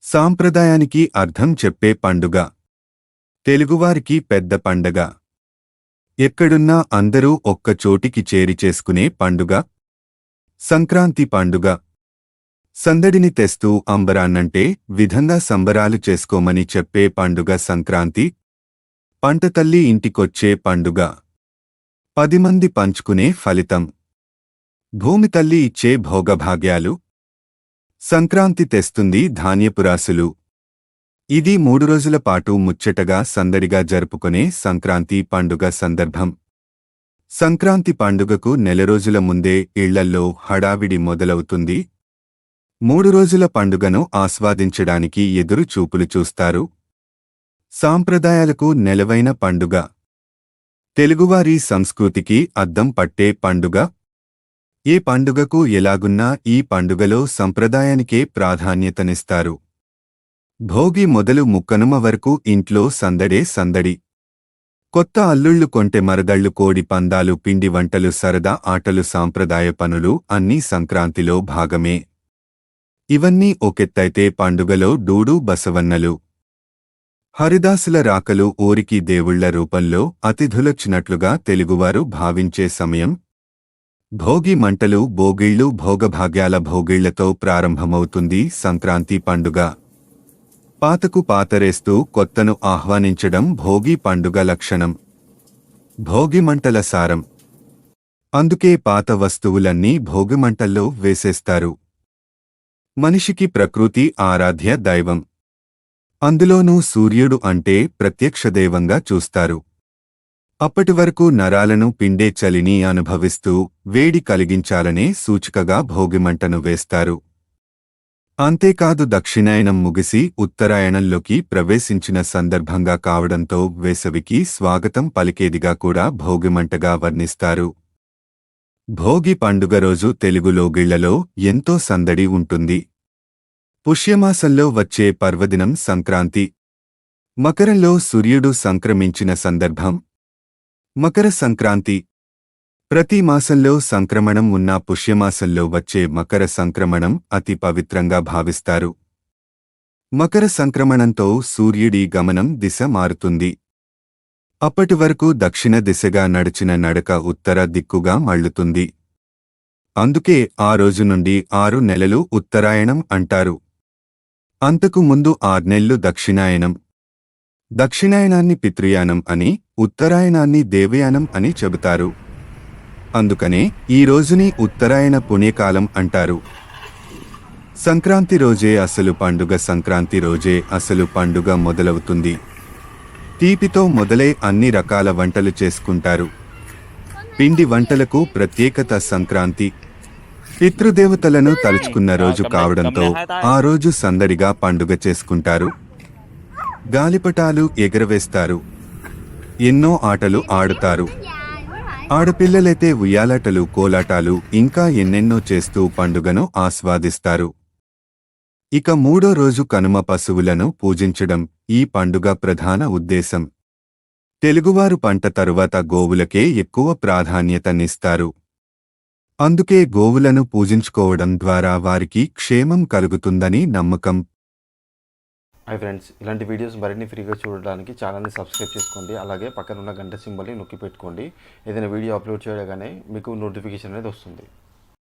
సాంప్రదాయానికి అర్థం చెప్పే పండుగ. తెలుగువారికి పెద్ద పండగ. ఎక్కడున్నా అందరూ ఒక్క చోటికి చేరి చేసుకునే పండుగ. సంక్రాంతి పండుగ. సందడిని తెస్తూ అంబరాన్నంటే విధంగా సంబరాలు చేసుకోమని చెప్పే పండుగ సంక్రాంతి. పంటతల్లి ఇంటికొచ్చే పండుగ. 10 మంది పంచుకునే ఫలితం. భూమితల్లి ఇచ్చే భోగభాగ్యాలు. సంక్రాంతి తెస్తుంది ధాన్యపురాసులు. ఇది 3 రోజుల పాటు ముచ్చటగా సందడిగా జరుపుకునే సంక్రాంతి పండుగ సందర్భం. సంక్రాంతి పండుగకు నెల రోజుల ముందే ఇళ్లల్లో హడావిడి మొదలవుతుంది. 3 రోజుల పండుగను ఆస్వాదించడానికి ఎదురు చూపులు చూస్తారు. సాంప్రదాయాలకు నెలవైన పండుగ. తెలుగువారి సంస్కృతికి అద్దం పట్టే పండుగ. ఏ పండుగకు ఎలాగున్నా ఈ పండుగలో సంప్రదాయానికే ప్రాధాన్యతనిస్తారు. భోగి మొదలు ముక్కనుమ వరకు ఇంట్లో సందడే సందడి. కొత్త అల్లుళ్ళు, కొంటె మరదళ్ళు, కోడి పందాలు, పిండి వంటలు, సరదా ఆటలు, సాంప్రదాయ పనులు అన్నీ సంక్రాంతిలో భాగమే. ఇవన్నీ ఒకెత్తైతే పండుగలో డూడు బసవన్నలు, హరిదాసుల రాకలు, ఊరికి దేవుళ్ల రూపంలో అతిథులొచ్చినట్లుగా తెలుగువారు భావించే సమయం. భోగి మంటలు, భోగిళ్ళు, భోగభాగ్యాల భోగిళ్లతో ప్రారంభమవుతుంది సంక్రాంతి పండుగ. పాతకు పాతరేస్తూ కొత్తను ఆహ్వానించడం భోగి పండుగ లక్షణం. భోగిమంటల సారం. అందుకే పాత వస్తువులన్నీ భోగిమంటల్లో వేసేస్తారు. మనిషికి ప్రకృతి ఆరాధ్య దైవం. అందులోనూ సూర్యుడు అంటే ప్రత్యక్షదైవంగా చూస్తారు. అప్పటివరకు నరాలను పిండే చలిని అనుభవిస్తూ వేడి కలిగించాలనే సూచికగా భోగిమంటను వేస్తారు. అంతేకాదు, దక్షిణాయనం ముగిసి ఉత్తరాయణంలోకి ప్రవేశించిన సందర్భంగా కావడంతో వేసవికి స్వాగతం పలికేదిగా కూడా భోగిమంటగా వర్ణిస్తారు. భోగి పండుగ రోజు తెలుగు లోగిళ్లలో ఎంతో సందడి ఉంటుంది. పుష్యమాసంలో వచ్చే పర్వదినం సంక్రాంతి. మకరంలో సూర్యుడు సంక్రమించిన సందర్భం మకర సంక్రాంతి. ప్రతి మాసంలో సంక్రమణం ఉన్నా పుష్యమాసంలో వచ్చే మకర సంక్రమణం అతి పవిత్రంగా భావిస్తారు. మకర సంక్రమణంతో సూర్యుడి గమనం దిశ మారుతుంది. అప్పటి వరకు దక్షిణ దిశగా నడిచిన నడక ఉత్తర దిక్కుగా మళ్లుతుంది. అందుకే ఆ రోజు నుండి 6 నెలలు ఉత్తరాయణం అంటారు. అంతకు ముందు 6 నెలలు దక్షిణాయనం. దక్షిణాయనాన్ని పితృయానం అని, ఉత్తరాయణాన్ని దేవయానం అని చెబుతారు. అందుకనే ఈ రోజుని ఉత్తరాయణ పుణ్యకాలం అంటారు. సంక్రాంతి రోజే అసలు పండుగ. సంక్రాంతి రోజే అసలు పండుగ మొదలవుతుంది. తీపితో మొదలై అన్ని రకాల వంటలు చేసుకుంటారు. పిండి వంటలకు ప్రత్యేకత సంక్రాంతి. పితృదేవతలను తలుచుకున్న రోజు కావడంతో ఆ రోజు సందడిగా పండుగ చేసుకుంటారు. గాలిపటాలు ఎగరవేస్తారు. ఎన్నో ఆటలు ఆడుతారు. ఆడపిల్లలైతే ఉయ్యాలాటలు, కోలాటాలు ఇంకా ఎన్నెన్నో చేస్తూ పండుగను ఆస్వాదిస్తారు. ఇక 3వ రోజు కనుమ, పశువులను పూజించడం ఈ పండుగ ప్రధాన ఉద్దేశం. తెలుగువారు పంట తరువాత గోవులకే ఎక్కువ ప్రాధాన్యతనిస్తారు. అందుకే గోవులను పూజించుకోవడం ద్వారా వారికి క్షేమం కలుగుతుందని నమ్మకం. హాయ్ ఫ్రెండ్స్, ఇలాంటి వీడియోస్ మరిన్ని ఫ్రీగా చూడడానికి ఛానల్ని సబ్స్క్రైబ్ చేసుకోండి. అలాగే పక్కన ఉన్న గంట సింబల్ని నొక్కి పెట్టుకోండి. ఏదైనా వీడియో అప్లోడ్ చేయగానే మీకు నోటిఫికేషన్ అనేది వస్తుంది.